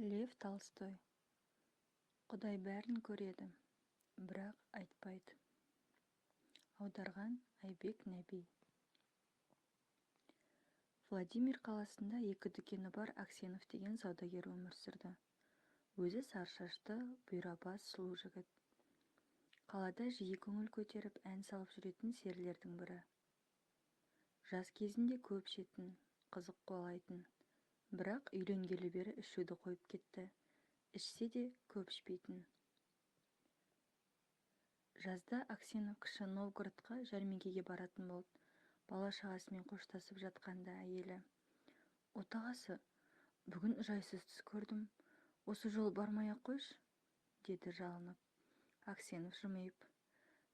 Лев Толстой. Құдай бәрін көреді, бірақ айтпайды. Аударған Айбек Нәби. Владимир қаласында екі дүкені бар Аксенов деген саудагер өмір сүрді. Өзі саршашты, бұйра бас, сұлу жігіт. Қалада жиі көңіл көтеріп ән салып жүретін серілердің бірі. Жас кезінде көп ішетін, қызық қуалайтын. Бірақ үйленгелі бері ішуді қойып кетті. Ішсе де көп ішпейтін. Жазда Аксенов кіші Новгородқа жәрмеңкеге баратын болды. Бала-шағасымен қоштасып жатқанда әйелі: «Отағасы, бүгін жайсыз түс көрдім. Осы жол бармай-ақ қойшы», деді жалынып. Аксенов жымиып: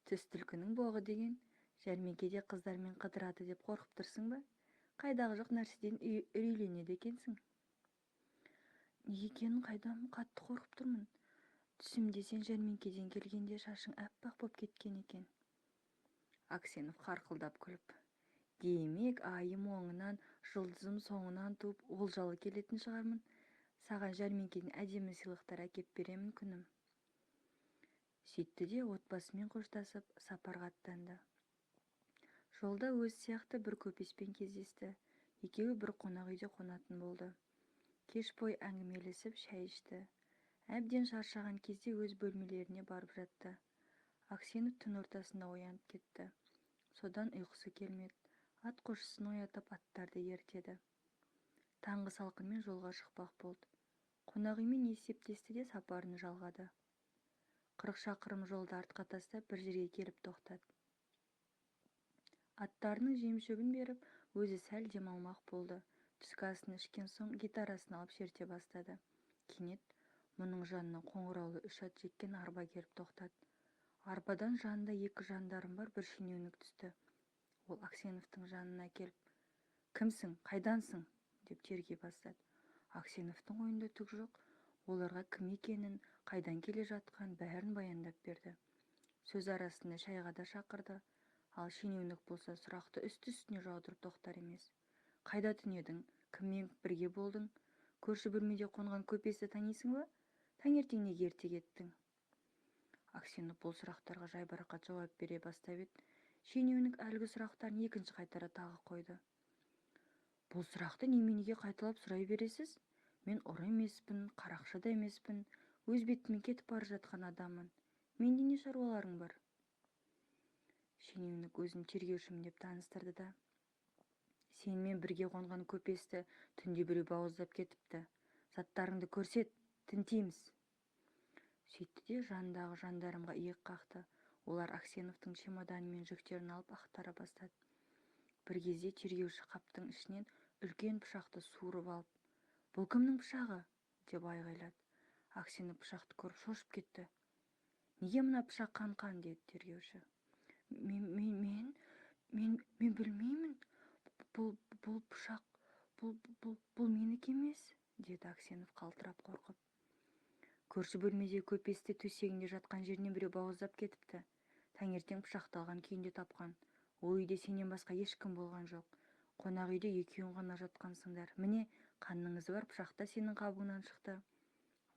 «Түс түлкінің боғы деген, жәрмеңкеде қыздармен қыдырады деп қорқып тұрсың ба? Қайдағы жоқ нәрседен үрейленеді екенсің». «Не екенін қайдам, қатты қорқып тұрмын. Түсімде сен жәрмеңкеден келгенде шашың әппақ боп кеткен екен». Аксенов қарқылдап күліп: «Демек айым оңынан, жұлдызым соңынан туып олжалы келетін шығармын. Саған жәрмеңкеден әдемі сыйлықтар әкеп беремін күнім». Сөйтті де отбасымен қоштасып сапарға аттанды. Жолда өз сияқты бір көпеспен кездесті. Екеуі бір қонақ үйде қонатын болды. Кеш бойы әңгімелесіп шай ішті. Әбден шаршаған кезде өз бөлмелеріне барып жатты. Аксенов түн ортасында оянып кетті. Содан ұйқысы келмеді. Ат қосшысын оятып аттарды ертеді. Таңғы салқынмен жолға шықпақ болды. Қонақ үймен есептесті де сапарын жалғады. 40 шақырым жолды артқа тастап бір жерге келіп тоқтады. Аттарының жем-шөбін беріп, өзі сәл демалмақ болды. Түскі асын ішкен соң гитарасын алып шерте бастады. Кенет мұның жанына қоңыраулы 3 ат жеккен арба келіп тоқтады. Арбадан жанында 2 жандарм бар бір шенеунік түсті. Ол Аксеновтың жанына келіп: «Кімсің, қайдансың?» деп тергей бастады. Аксеновтың ойында түк жоқ. Оларға кім екенін, қайдан келе жатқан бәрін баяндап берді. Сөз арасында шайға да шақырды. Ал шенеунік болса сұрақты үсті-үстіне жаудырып тоқтар емес. «Қайда түнедің? Кіммен бірге болдың? Көрші бөлмеде қонған көпесті танисың ба? Таңертең неге ерте кеттің?» Аксенов бұл сұрақтарға жайбарақат жауап бере бастап еді. Шенеунік әлгі сұрақтарын екінші қайтара тағы қойды. «Бұл сұрақты неменеге қайталап сұрай бересіз? Мен ұры емеспін, қарақшы да емеспін. Өз бетімен кетіп бара жатқан адаммын. Менде не шаруаларың бар?» Шенеунік өзін тергеушімін деп таныстырды да: «Сенімен бірге қонған көпесті түнде біреу бауыздап кетіпті. Заттарыңды көрсет, тінтейміз». Сөйтті де жанындағы жандармға иек қақты. Олар Аксеновтың чемоданы мен жүктерін алып ақтара бастады. Бір кезде тергеуші қаптың ішінен үлкен пышақты суырып алып: «Бұл кімнің пышағы?» деп айғайлады. Аксенов пышақты көріп шошып кетті. «Неге мына пышақ қан-қан?» деді тергеуші. Мен білмеймін. Бұл пышақ, бұл менікі емес», деді Аксенов қалтырап қорқып. «Көрші бөлмеде көпесте төсегінде жатқан жерінен біреу бауыздап кетіпті. Таңертең пышақталған күйінде тапқан. Ол үйде сенен басқа ешкім болған жоқ. Қонақ үйде екеуің ғана жатқансыңдар. Міне, қанның ізі бар, пышақта сенің қабыңнан шықты.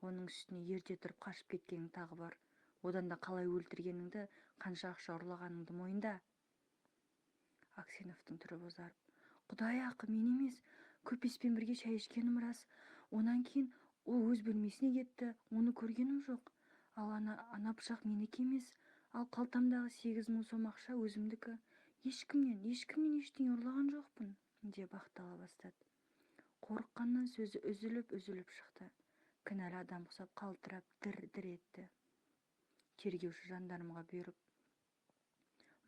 Оның үстіне ерте тұрып қашып кеткенің тағы бар. Одан да қалай өлтіргеніңді, қанша ақша ұрлағаныңды мойында». Аксеновтың түрі бозарып: «Құдай ақы, мен емес. Көпеспен бірге шай ішкенім рас. Онан кейін ол өз бөлмесіне кетті. Оны көргенім жоқ. Ал ана пышақ менікі емес. Ал қалтамдағы 8.000 сом ақша өзімдікі. Ешкімнен ештеңе ұрлаған жоқпын», деп ақтала бастады. Қорыққаннан сөзі үзіліп шықты. Кінәлі адам құсап қалтырап дір-дір етті. Тергеуші жандармға бұйырып: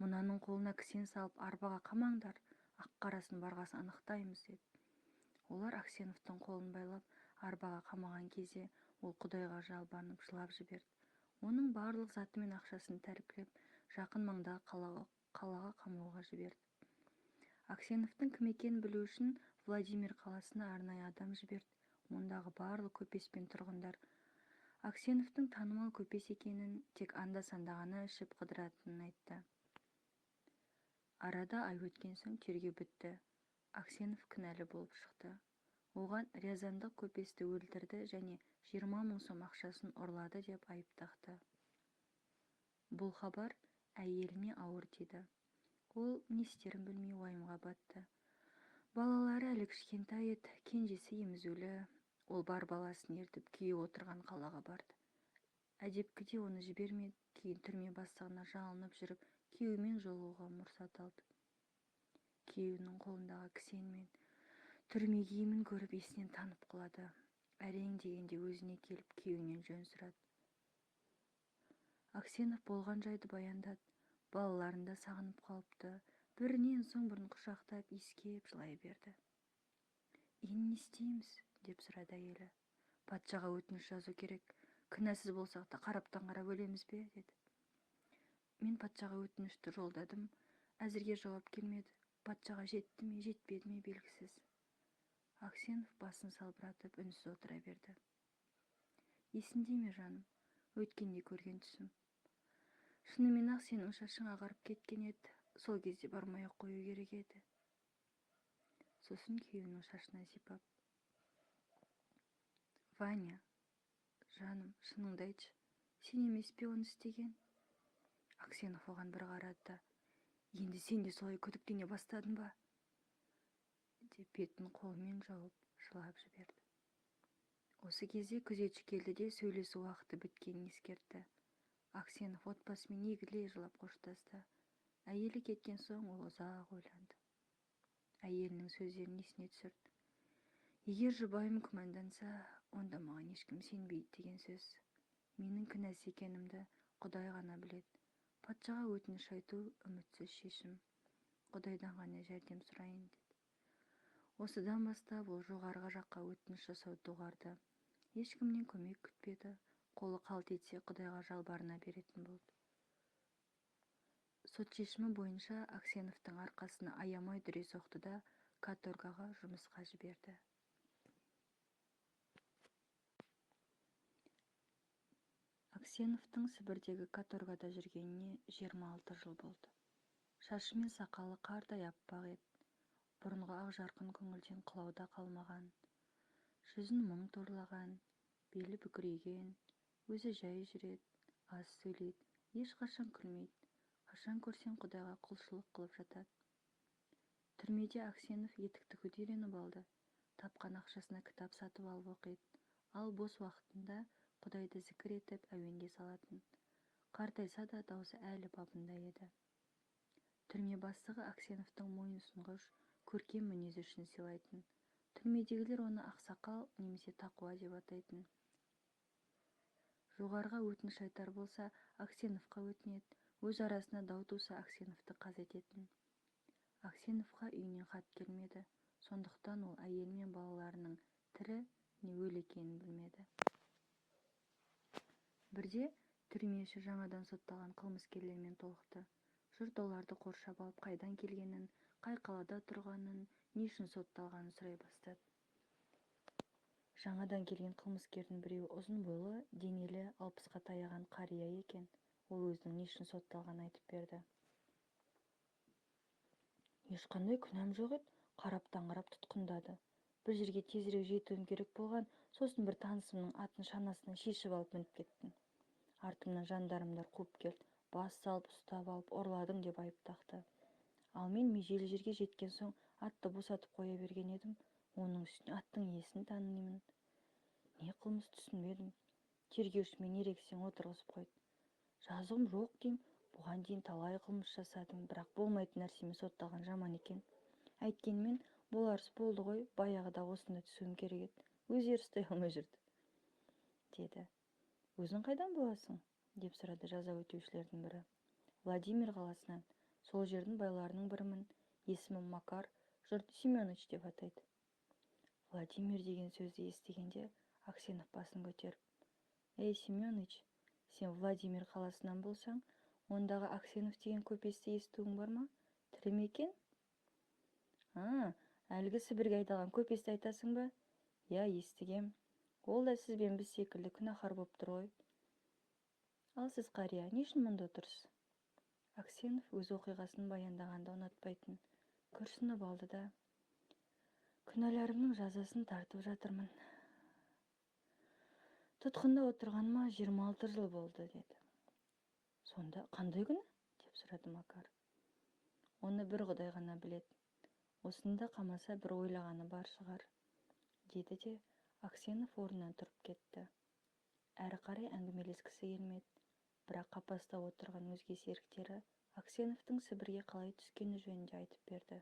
«Мынаның қолына кісен салып арбаға қамаңдар, ақ-қарасын барғасын анықтаймыз», деді. Олар Аксеновтың қолын байлап арбаға қамаған кезде ол Құдайға жалбарынып жылап жіберді. Оның барлық заты мен ақшасын тәркілеп, жақын маңдағы қалаға қамауға жіберді. Аксеновтың кім екенін білу үшін Владимир қаласына арнайы адам жіберді. Ондағы барлық көпес пен тұрғындар Аксеновтың танымал көпес екенін, тек анда-санда ғана ішіп қыдыратынын айтты. Арада ай өткен соң тергеу бітті. Аксенов кінәлі болып шықты. Оған Рязандық көпесті өлтірді және 20 000 сом ақшасын ұрлады деп айып тақты. Бұл хабар әйеліне ауыр тиді. Ол не істерін білмей уайымға батты. Балалары әлі кішкентай еді, кенжесі емізулі. Ол бар баласын ертіп күйеуі отырған қалаға барды. Әдепкіде оны жібермеді, кейін түрме бастығына жалынып жүріп, күйеуімен жолығуға мұрсат алды. Күйеуінің қолындағы кісенмен түрме киімін көріп есінен танып қалады. Әрең дегенде өзіне келіп күйеуінен жөн сұрады. Аксенов болған жайды баяндады. Балаларын да сағынып қалыпты. Бірінен соң бірін құшақтап, иіскеп жылай берді. «Енді не істейміз?» деп сұрады әйелі. «Патшаға өтініш жазу керек. Кінәсіз болсақ та қараптан қарап өлеміз бе?» деді. «Мен патшаға өтінішті жолдадым. Әзірге жауап келмеді. Патшаға жетті ме, жетпеді ме белгісіз». Аксенов басын салбыратып үнсіз отыра берді. «Есіңде ме, жаным? Өткенде көрген түсім. Шынымен-ақ сенің шашың ағарып кеткен еді. Сол кезде бармай-ақ қою керек еді». Сосын күйеуінің шашына сипап: «Ваня, жаным, шыныңды айтшы, сен емес пе оны істеген?» Аксенов оған бір қарады да: «Енді сен де солай күдіктене бастадың ба?» деп бетін қолымен жауып жылап жіберді. Осы кезде күзетші келді де сөйлесу уақыты біткенін ескертті. Аксенов отбасымен егіле жылап қоштасты. Әйелі кеткен соң ол ұзақ ойланды. Әйелінің сөздерін есіне түсірді. «Егер жұбайым күмәнданса, онда маған ешкім сенбейді деген сөз. Менің кінәсі екенімді Құдай ғана біледі. Патшаға өтініш айту үмітсіз шешім. Құдайдан ғана жәрдем сұрайын» деді. Осыдан бастап ол жоғарғы жаққа өтініш жасауды доғарды. Ешкімнен көмек күтпеді. Қолы қалт етсе Құдайға жалбарына беретін болды. Сот шешімі бойынша Аксеновтың арқасына аямай дүре соқты да каторгаға жұмысқа жіберді. Аксеновтың Сібірдегі каторгада жүргеніне 26 жыл болды. Шашы мен сақалы қардай аппақ еді. Бұрынғы ақ жарқын көңілден қылауда қалмаған. Жүзін мұң торлаған, белі бүкірейген, өзі жай жүреді, аз сөйлейді, ешқашан күлмейді. Қашан көрсең Құдайға құлшылық қылып жатады. Түрмеде Аксенов етік тігуді үйреніп алды. Тапқан ақшасына кітап сатып алып оқиды. Ал бос уақытында Құдайды зікір етіп әуенге салатын. Қартайса да даусы әлі бабында еді. Түрме бастығы Аксеновтың мойынсұнғыш, көркем мінезі үшін сыйлайтын. Түрмедегілер оны ақсақал немесе тақуа деп атайтын. Жоғарыға өтініш айтар болса, Аксеновқа өтінеді. Өз арасында дау туса, Аксеновты қаз ететін. Аксеновқа үйінен хат келмеді. Сондықтан ол әйел мен балаларының тірі не өлі екенін білмеді. Бірде түрме іші жаңадан сотталған қылмыскерлермен толықты. Жұрт оларды қоршап алып қайдан келгенін, қай қалада тұрғанын, не үшін сотталғанын сұрай бастады. Жаңадан келген қылмыскердің біреуі ұзын бойлы, денелі, 60-қа таяған қария екен. Ол өзінің не үшін сотталғанын айтып берді. «Ешқандай күнәм жоқ еді, қараптан қарап тұтқындады. Бір жерге тезірек жетуім керек болған, сосын бір танысымның атын шанасынан шешіп алып мініп кеттім. Артымнан жандармдар қуып келді, бас салып ұстап алып ұрладың деп айып тақты. Ал мен межелі жерге жеткен соң атты босатып қоя берген едім. Оның үстіне аттың иесін танимын. Не қылмыс түсінбедім. Тергеуші мен ерексең отырғызып қойды. Жазығым жоқ дейм, бұған дейін талай қылмыс жасадым, бірақ болмайтын нәрсемен сотталған жаман екен. Әйткенмен боларсы болды ғой, баяғыда осында түсуім керек еді. Өздері ұстай алмай жүрді», деді. «Өзің қайдан боласың?» деп сұрады жаза өтеушілердің бірі. «Владимир қаласынан, сол жердің байларының бірімін. Есімім Макар, жұрт Семенович деп атайды». Владимир деген сөзді естігенде Аксенов басын көтеріп: «Эй, Семенович, сен Владимир қаласынан болсаң, ондағы Аксенов деген көпесті естуің бар ма? Тірі ме екен?» Әлгі Сібірге айдалған көпесті айтасың ба? Я, естігем. Ол да сіз бен біз секілді күнәһар боп тұр ғой. Ал сіз, қария, не үшін мұнда отырсыз?» Аксенов өз оқиғасын баяндағанды ұнатпайтын. Күрсініп алды да: Күнәларымның жазасын тартып жатырмын. Тұтқында отырғаныма 26 жыл болды, деді. Сонда қандай күні? Деп сұрады Макар. Оны бір Құдай ғана біледі. Осында қамаса бір ойлағаны бар шығар, деді де Аксенов орнынан тұрып кетті. Әрі қарай әңгімелескісі келмеді. Бірақ қапаста отырған өзге серіктері Аксеновтың Сібірге қалай түскені жөнінде айтып берді.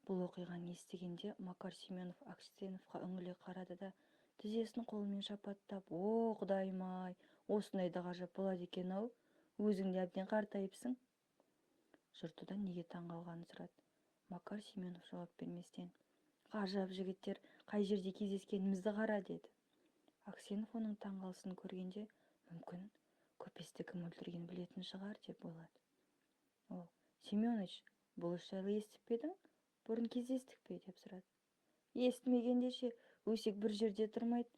Бұл оқиғаны естігенде Макар Семенов Аксеновқа үңіле қарады да тізесін қолымен шапаттап: «О, Құдайым-ай, осындай да ғажап болады екен-ау, өзің де әбден қартайыпсың». Жұртыдан неге таңғалғанын сұрады. Макар Семенов жауап берместен: «Ғажап жігіттер, қай жерде кездескенімізді қара», деді. Аксенов оның таңғалысын көргенде, мүмкін көпесті кім өлтірген білетін шығар деп ойлады. Ол: «Семенович, бұл іс жайлы естіп пе едің? Бұрын кездестік пе?» деп сұрады. «Естімегендеше, өсек бір жерде тұрмайды.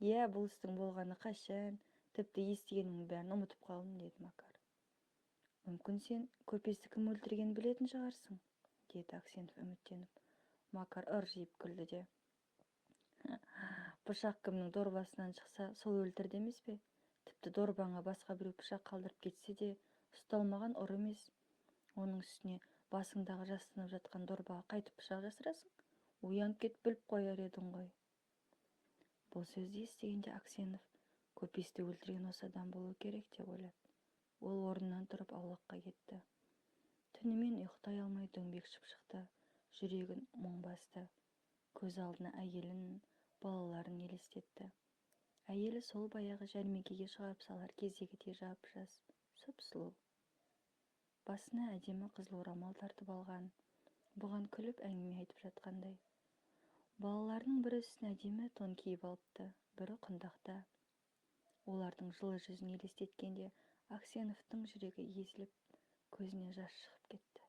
Иә, бұл істің болғаны қашан, тіпті естігенімнің бәрін ұмытып қалдым», деді Макар. «Мүмкін сен көпесті кім өлтірген білетін шығарсың», деді Аксенов үміттеніп. Макар ыржиып күлді де: «Пышақ кімнің дорбасынан шықса, сол өлтірді емес пе? Тіпті дорбаңа басқа біреу пышақ қалдырып кетсе де, ұсталмаған ұры емес. Оның үстіне басыңдағы жастанып жатқан дорбаға қайтып пышақ жасырасың? Оянып кетіп біліп қояр едің ғой». Бұл сөзді естігенде Аксенов көпесті өлтірген осы адам болу керек деп ойлады. Ол орнынан тұрып аулаққа кетті. Түнімен ұйықтай алмай дөңбекшіп шықты. Жүрегін мұң басты. Көз алдына әйелін, балаларын елестетті. Әйелі сол баяғы жәрмеңкеге шығарып салар кездегі жап-жас, сұп-сұлу. Басына әдемі қызыл орамал тартып алған, бұған күліп әңгіме айтып жатқандай. Балаларының бірі үстіне әдемі тон киіп алыпты, бірі құндақта. Олардың жылы жүзін елестеткенде Аксеновтың жүрегі езіліп, көзіне жас шығып кетті.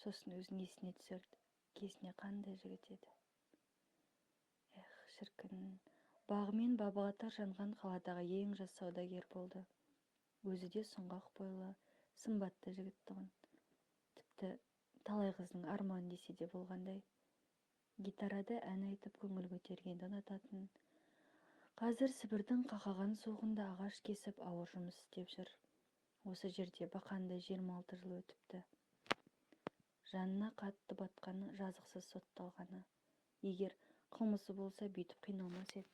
Сосын өзін есіне түсірді. Кезіне қандай жігіт еді. Шіркін, бағымен бабы-қатар жанған қаладағы ең жас саудагер болды. Өзі де сұңғақ бойлы, сымбатты жігіт тұғын. Тіпті талай қыздың арманы десе де болғандай. Гитарада ән айтып көңіл көтергенді ұнататын. Қазір Сібірдің қақаған суығында ағаш кесіп ауыр жұмыс істеп жүр. Осы жерде бақандай 26 жыл өтіпті. Жанына қатты батқаны, жазықсыз сотталғаны. Егер қылмысы болса, бүйтіп қиналмас еді.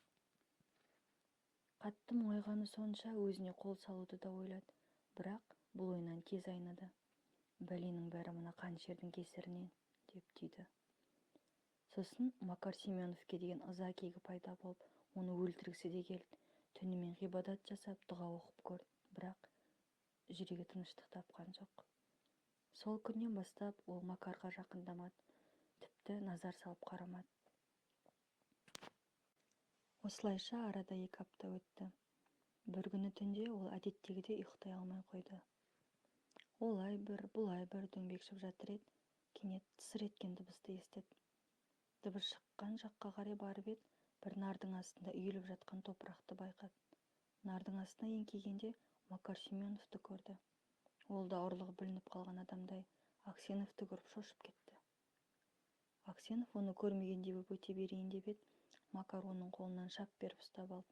Қатты мұңайғаны сонша өзіне қол салуды да ойлады. Бірақ бұл ойынан тез айныды. Бәленің бәрі мына қанішердің кесірінен, деп түйді. Сосын Макар Семеновке деген ыза кегі пайда болып, оны өлтіргісі де келді. Түнімен ғибадат жасап, дұға оқып көрді. Бірақ жүрегі тыныштық тапқан жоқ. Сол күннен бастап ол Макарға жақындамады, тіпті назар салып қарамады. Осылайша арада 2 апта өтті. Бір күні түнде ол әдеттегідей ұйықтай алмай қойды. Олай бір, бұлай бір дөңбекшіп жатыр еді. Кенет тысыр еткен дыбысты естіді. Дыбыс шыққан жаққа қарай барып еді, бір нардың астында үйіліп жатқан топырақты байқады. Нардың астына еңкейгенде Макар Семеновты көрді. Ол да ұрлығы білініп қалған адамдай Аксеновты көріп шошып кетті. Аксенов оны көрмегендей боп өте берейін деп еді, Макар оның қолынан шап беріп ұстап алды.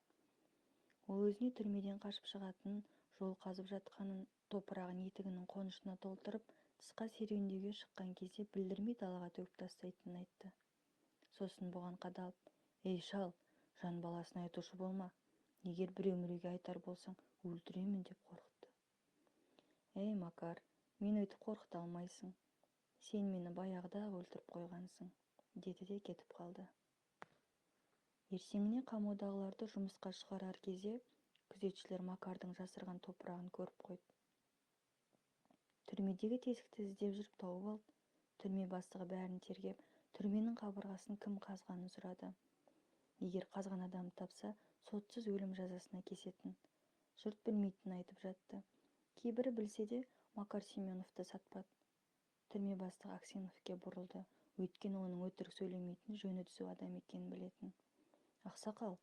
Ол өзіне түрмеден қашып шығатын, жол қазып жатқанын, топырағын етігінің қонышына толтырып, тысқа серуендеуге шыққан кезде білдірмей далаға төгіп тастайтынын айтты. Сосын бұған қадалып: «Ей шал, жан баласына айтушы болма. Егер біреу-міреуге айтар болсаң, өлтіремін», деп қорқытты. «Ей Макар, мен өйтіп қорқыта алмайсың. Сен мені баяғыда өлтіріп қойғансың», деді де кетіп қалды. Ертеңіне қамаудағыларды жұмысқа шығарар кезде күзетшілер Макардың жасырған топырағын көріп қойды. Түрмедегі тесікті іздеп жүріп тауып алды. Түрме бастығы бәрін тергеп, түрменің қабырғасын кім қазғанын сұрады. Егер қазған адамды тапса, сотсыз өлім жазасына кесетін. Жұрт білмейтінін айтып жатты. Кейбірі білсе де, Макар Семеновты сатпады. Түрме бастығы Аксеновке бұрылды, өйткені оның өтірік сөйлемейтін, жөні түзу адам екенін білетін. «Ақсақал,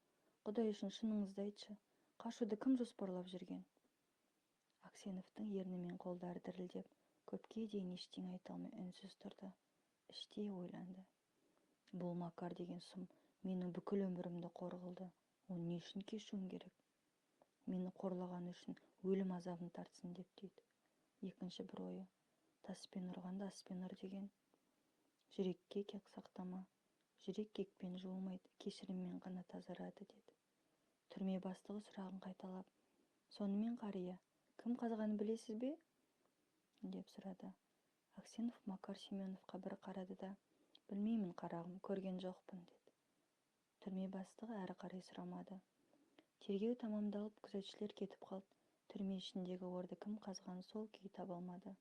Құдай үшін шыныңызды айтшы, қашуды кім жоспарлап жүрген?» Аксеновтың ерні мен қолдары дірілдеп, көпке дейін ештеңе айта алмай үнсіз тұрды. іштей ойланды. Бұл Макар деген сұм менің бүкіл өмірімді қор қылды. Оны не үшін кешуім керек? Мені қорлағаны үшін өлім азабын тартсын деп түйді. Екінші бір ойы, таспен ұрғанда аспен ұр деген. Жүрекке кек сақтама, жүрек кекпен жуылмайды, кешіріммен ғана тазарады деді. Түрме бастығы сұрағын қайталап, сонымен қария, кім қазғанын білесіз бе? деп сұрады. Аксенов Макар Семеновқа бір қарады да, білмеймін қарағым, көрген жоқпын деді. Түрме бастығы әрі қарай сұрамады. Тергеу тамамдалып, күзетшілер кетіп қалды. Түрме ішіндегі орды кім қазған сол күй табылмады.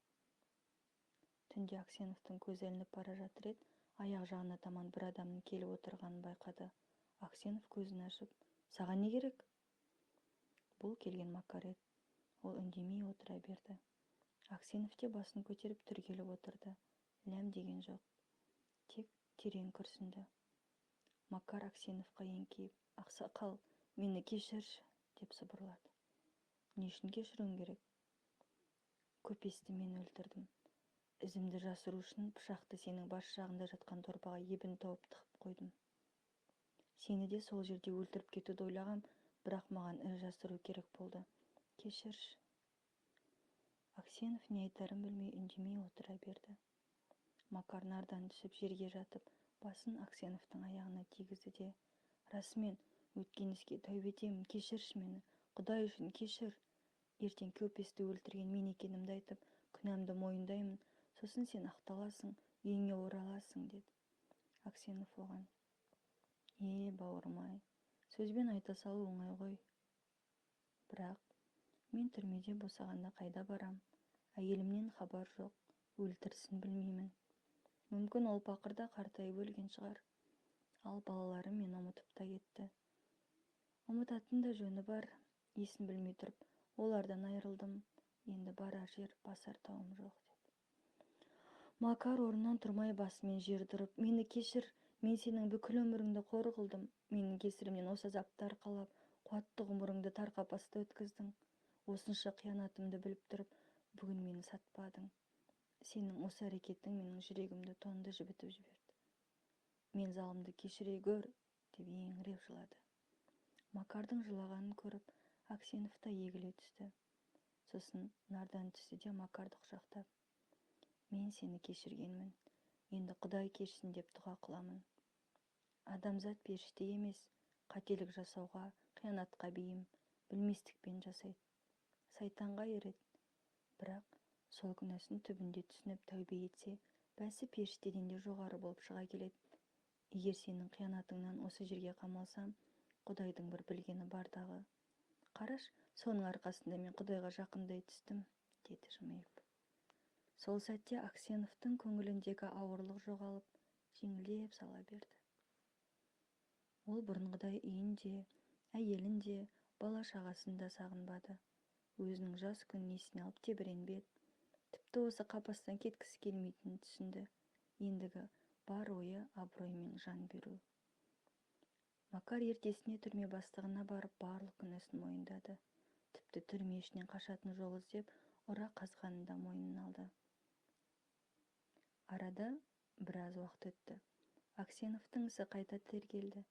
Түнде Аксеновтың көзі ілініп бара жатыр еді, аяқ жағына таман бір адамның келіп отырғанын байқады. Аксенов көзін ашып, саған не керек? Бұл келген Макар еді. Ол үндемей отыра берді. Аксенов те басын көтеріп түргеліп отырды. Ләм деген жоқ. Тек терең күрсінді. Макар Аксеновқа еңкейіп, ақсақал, мені кешірші, деп сыбырлады. Не үшін кешіруім керек? Көпесті мен өлтірдім. Ізімді жасыру үшін пышақты сенің бас жағында жатқан дорбаға ебін тауып тығып қойдым. Сені де сол жерде өлтіріп кетуді ойлағам, бірақ маған із жасыру керек болды. Кешірші. Аксенов не айтарын білмей үндемей отыра берді. Макар нардан түсіп жерге жатып, басын Аксеновтың аяғына тигізді де, расымен, өткен іске тәубе етемін, кешірші мені, Құдай үшін кешір. Ертең Көпесті өлтірген мен екенімді айтып, күнәмді мойындаймын, сосын сен ақталасың, үйіңе ораласың, деді. Аксенов оған, бауырым-ай, сөзбен айта салу оңай ғой. Бірақ мен түрмеде босағанда қайда барам? Әйелімнен хабар жоқ, өлтірсін білмеймін. Мүмкін ол пақырда қартайып өлген шығар. Ал балалары мені ұмытып та кетті. Ұмытатын да жөні бар, есін білмей тұрып, олардан айырылдым. Енді барар жер, басар тауым жоқ, деді. Макар орнынан тұрмай басымен жерді ұрып, мені кешір, мен сенің бүкіл өміріңді қор қылдым. Менің кесірімнен осы азапты арқалап, қуатты ғұмырыңды тар қапаста өткіздің. Осынша қиянатымды біліп тұрып, бүгін мені сатпадың. Сенің осы әрекетің менің жүрегімді тонды жібітіп жіберді. Мен залымды кешіре гөр, деп еңіреп жылады. Макардың жылағанын көріп, Аксенов та егіле түсті. Сосын нардан түсті де Макарды құшақтап, мен сені кешіргенмін, енді Құдай кешсін деп дұға қыламын. Адамзат періште емес, қателік жасауға, қиянатқа бейім, білместікпен жасайды. Сайтанға ереді. Бірақ сол күнәсін түбінде түсініп тәубе етсе, бәсі періштеден де жоғары болып шыға келеді. Егер сенің қиянатыңнан осы жерге қамалсам, Құдайдың бір білгені бардағы. Қараш, соның арқасында мен Құдайға жақындай түстім, деді жымиып. Сол сәтте Аксеновтың көңіліндегі ауырлық жоғалып, жеңілдеп сала берді. Ол бұрынғыдай үйін де, әйелін де, бала-шағасын да сағынбады. Өзінің жас күнін есіне алып тебіренбеді. Тіпті осы қапастан кеткісі келмейтінін түсінді. Ендігі бар ойы абыроймен жан беру. Макар ертесіне түрме бастығына барып барлық күнәсін мойындады. Тіпті түрме ішінен қашатын жол іздеп, ұра қазғанын да мойнына алды. Арада біраз уақыт өтті. Аксеновтың ісі қайта тергелді.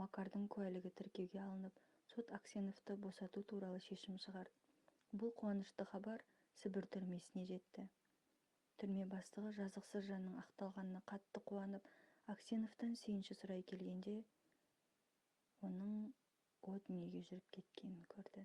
Макардың куәлігі тіркеуге алынып, сот Аксеновты босату туралы шешім шығарды. Бұл қуанышты хабар Сібір түрмесіне жетті. Түрме бастығы жазықсыз жанның ақталғанына қатты қуанып, Аксеновтан сүйінші сұрай келгенде, оның о дүниеге жүріп кеткенін көрді.